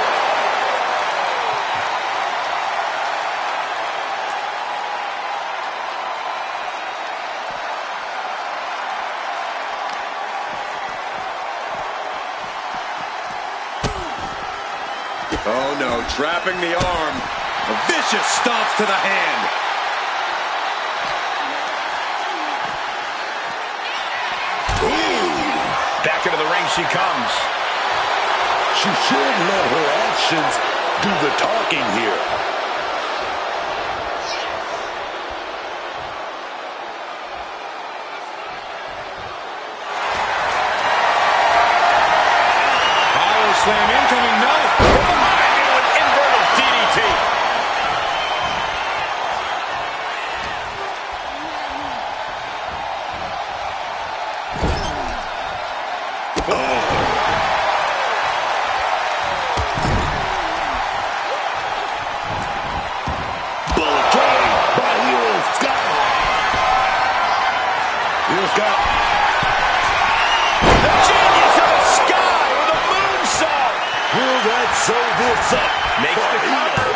Oh no, trapping the arm. A vicious stomp to the hand. Back into the ring she comes. She should let her actions do the talking here. Power slam incoming, no. Behind into an inverted DDT. Let's sew this up. Makes the cover.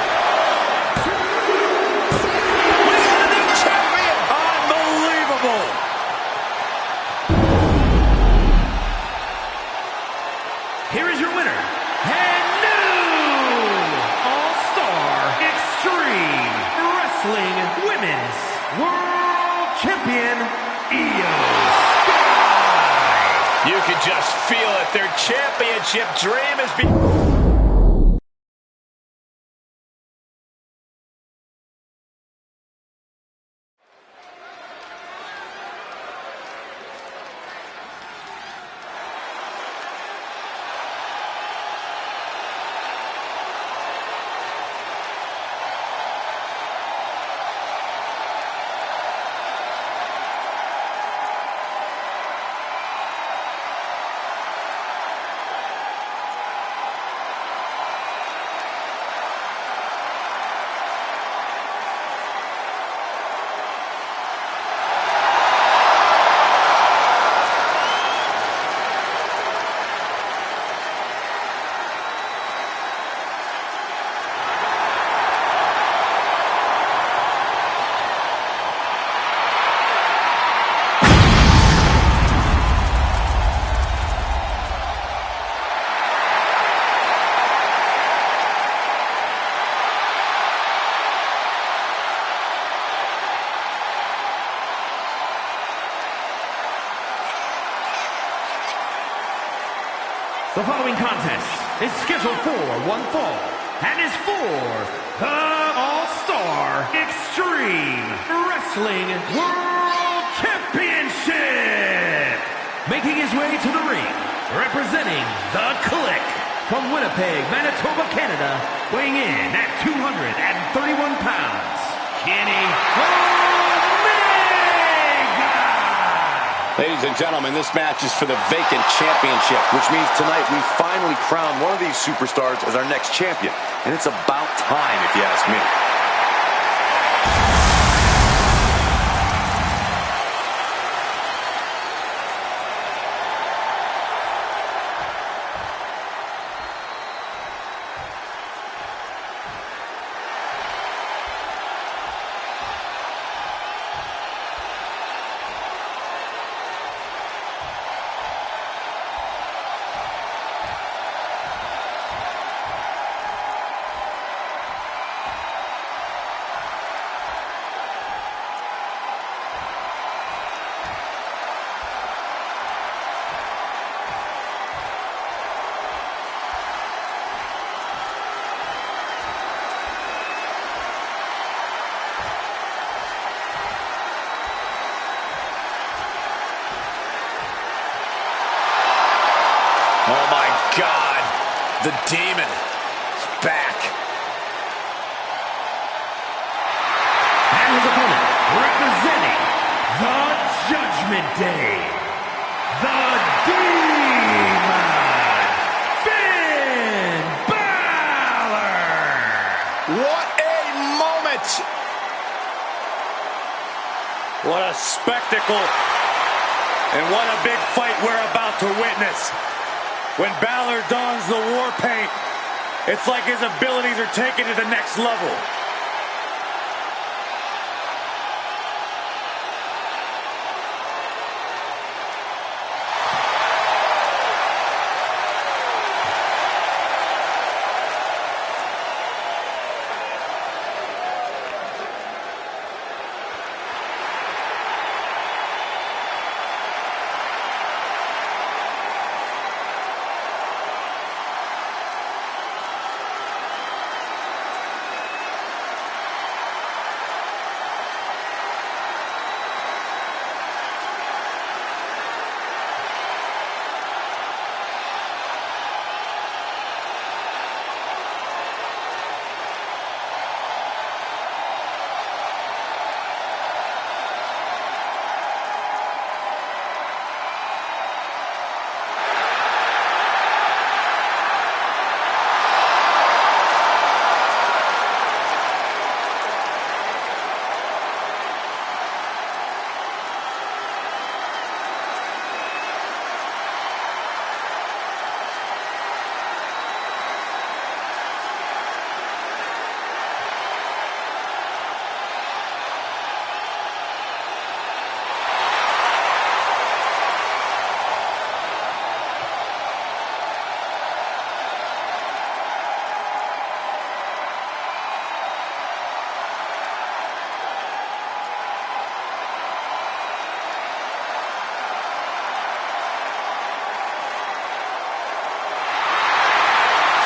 Here is your winner, and new All-Star Extreme Wrestling Women's World Champion, Io Sky. You can just feel it. Their championship dream has been... The following contest is scheduled for one fall and is for the All-Star Extreme Wrestling World Championship. Making his way to the ring, representing the Click from Winnipeg, Manitoba, Canada, weighing in at 231 pounds, Kenny Omega. Ladies and gentlemen, this match is for the vacant championship. Which means tonight we finally crown one of these superstars as our next champion. And it's about time, if you ask me. Oh my God, the Demon is back. And his opponent, representing the Judgment Day, the Demon, Finn Balor. What a moment! What a spectacle. And what a big fight we're about to witness. When Balor dons the war paint, it's like his abilities are taken to the next level.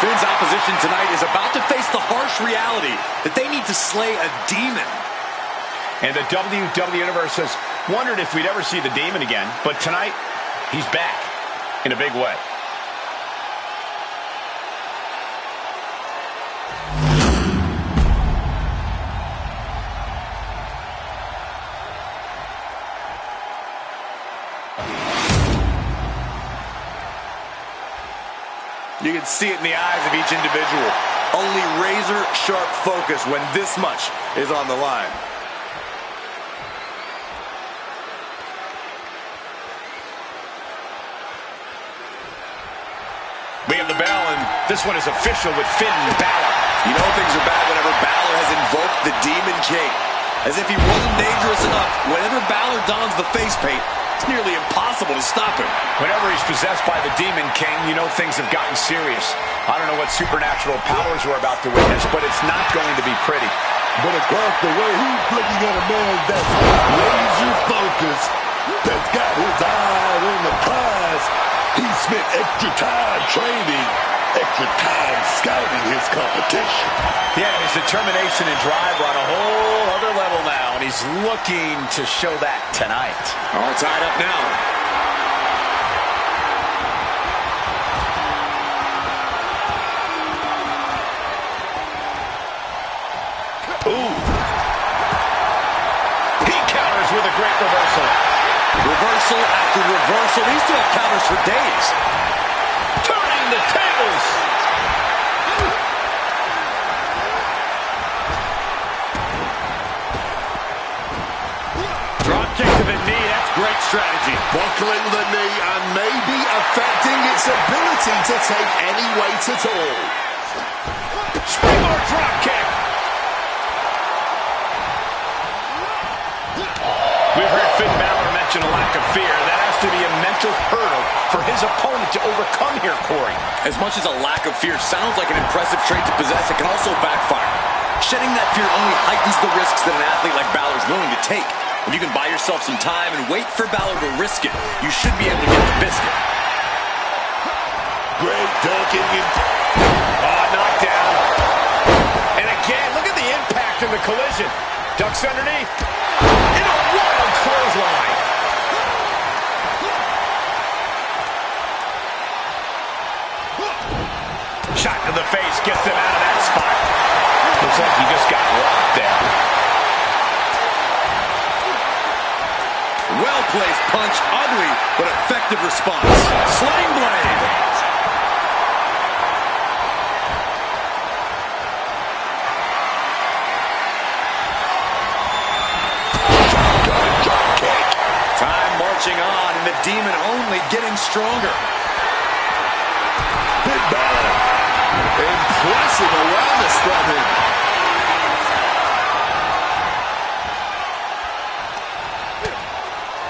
Finn's opposition tonight is about to face the harsh reality that they need to slay a demon. And the WWE Universe has wondered if we'd ever see the demon again, but tonight, he's back in a big way. You can see it in the eyes of each individual. Only razor-sharp focus when this much is on the line. We have the bell, and this one is official with Finn Balor. You know things are bad whenever Balor has invoked the Demon King. As if he wasn't dangerous enough, whenever Balor dons the face paint, it's nearly impossible to stop him. Whenever he's possessed by the Demon King, you know things have gotten serious. I don't know what supernatural powers we're about to witness, but it's not going to be pretty. But across the way, he's looking at a man that's laser focused, that's got his eye on the prize. He spent extra time training, extra time scouting his competition. Yeah, his determination and drive are on a whole other level now, and he's looking to show that tonight. All tied up now. Ooh. He counters with a great reversal. Reversal after reversal. These two have counters for days. Turning the tables. Drop kick to the knee. That's great strategy. Buckling the knee and maybe affecting its ability to take any weight at all. Springboard drop kick. We've heard Finn Balor mention a lack of fear. That has to be a mental hurdle for his opponent to overcome here, Corey. As much as a lack of fear sounds like an impressive trait to possess, it can also backfire. Shedding that fear only heightens the risks that an athlete like Balor is willing to take. If you can buy yourself some time and wait for Balor to risk it, you should be able to get the biscuit. Great dunking. Knockdown. And again, look at the impact of the collision. Ducks underneath. In a wild clothesline. Shot to the face gets him out of that spot. Looks like he just got locked down. Well-placed punch, ugly but effective response. Sling blade. Time marching on, and the demon only getting stronger. Big Balor. Impressive awareness from him.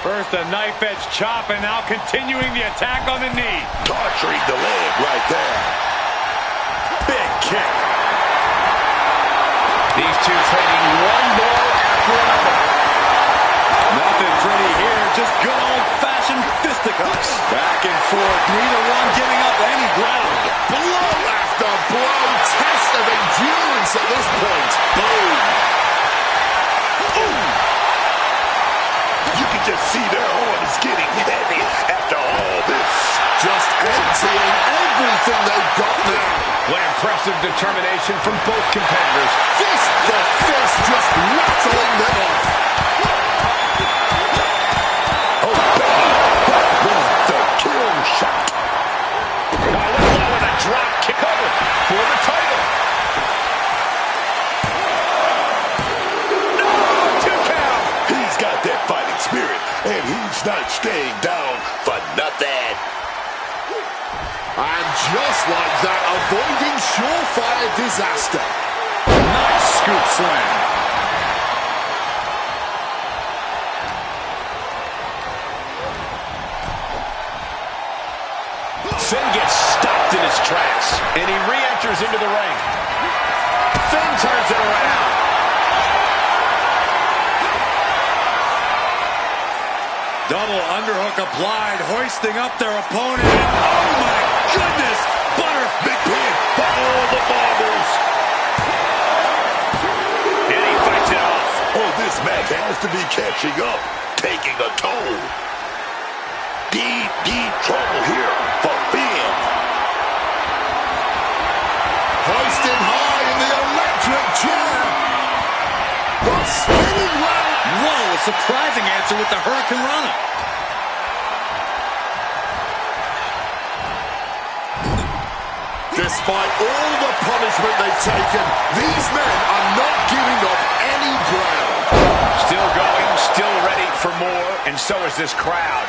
First a knife edge chop, and now continuing the attack on the knee. Torturing the leg right there. Big kick. These two trading one blow after another. Nothing pretty here, just good old-fashioned fisticuffs. Back and forth, neither one giving up any ground. Blow after blow. Test of endurance at this point. Boom. Ooh. You can just see their arms getting heavy after all this. Just emptying everything they've got now. What impressive determination from both competitors. Fist to fist, just rattling them off. Oh, baby, that was the kill shot. With a drop kick over for the title. No, 2 count. He's got that fighting spirit, and he's not staying down for nothing. And just like that, avoiding surefire disaster. Nice scoop slam. Finn gets stopped in his tracks, and he re-enters into the ring. Finn turns it around. Double underhook applied, hoisting up their opponent. Oh my goodness! Butter. Big pin. to be catching up, taking a toll. Deep trouble here for Finn. Hoisted high in the electric chair. The spinning round. Whoa, a surprising answer with the Hurricane Rana. Despite all the punishment they've taken, these men are not giving up any ground. Still going, still ready for more, and so is this crowd.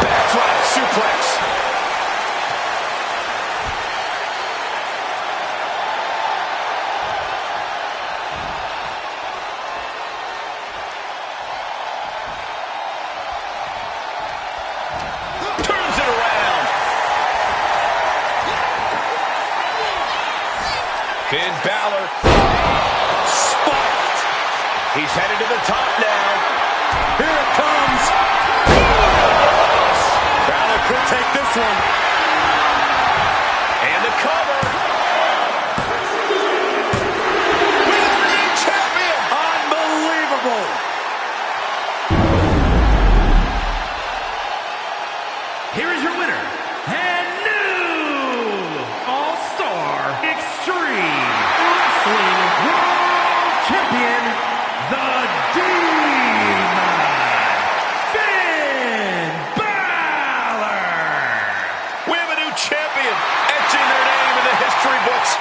Backdrop suplex. Turns it around. Finn Balor spiked. He's headed to the top now. Here it comes. Balor could take this one. And the cover. Champion. Unbelievable. Here is your winner, and new All-Star Extreme Wrestling World Champion, the Demon, Finn Balor. We have a new champion, etching their name in the history books.